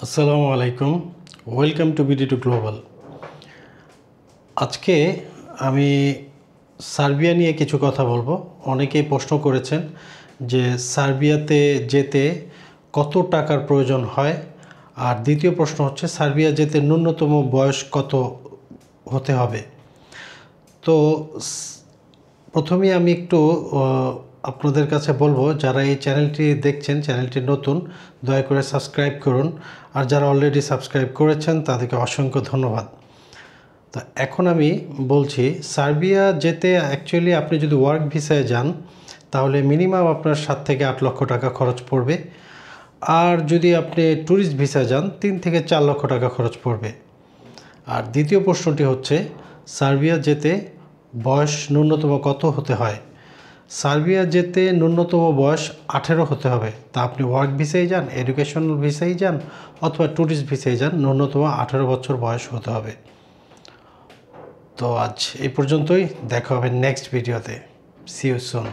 আসসালামু আলাইকুম, welcome to BD to global. আজকে আমি সার্বিয়া নিয়ে কিছু কথা বলবো। অনেকেই প্রশ্ন করেছেন যে সার্বিয়াতে যেতে কত টাকার প্রয়োজন হয়, আর দ্বিতীয় প্রশ্ন হচ্ছে সার্বিয়া যেতে ন্যূনতম বয়স কত হতে হবে। তো প্রথমেই আমি একটু আপনাদের কাছে বলবো, যারা এই চ্যানেলটি দেখছেন, চ্যানেলটি নতুন, দয়া করে সাবস্ক্রাইব করুন, আর যারা অলরেডি সাবস্ক্রাইব করেছেন তাদেরকে অসংখ্য ধন্যবাদ। তা এখন আমি বলছি, সার্বিয়া যেতে অ্যাকচুয়ালি আপনি যদি ওয়ার্ক ভিসায় যান তাহলে মিনিমাম আপনার 7 থেকে 8 লক্ষ টাকা খরচ পড়বে, আর যদি আপনি ট্যুরিস্ট ভিসায় যান 3 থেকে 4 লক্ষ টাকা খরচ পড়বে। আর দ্বিতীয় প্রশ্নটি হচ্ছে সার্বিয়া যেতে বয়স ন্যূনতম কত হতে হয়। সার্বিয়া যেতে ন্যূনতম বয়স 18 হতে হবে। তা আপনি ওয়ার্ক ভিসায় যান, এডুকেশনাল ভিসায় যান অথবা ট্যুরিস্ট ভিসায় যান, ন্যূনতম 18 বছর বয়স হতে হবে। তো আজ এই পর্যন্তই, দেখা হবে নেক্সট ভিডিওতে। See you soon.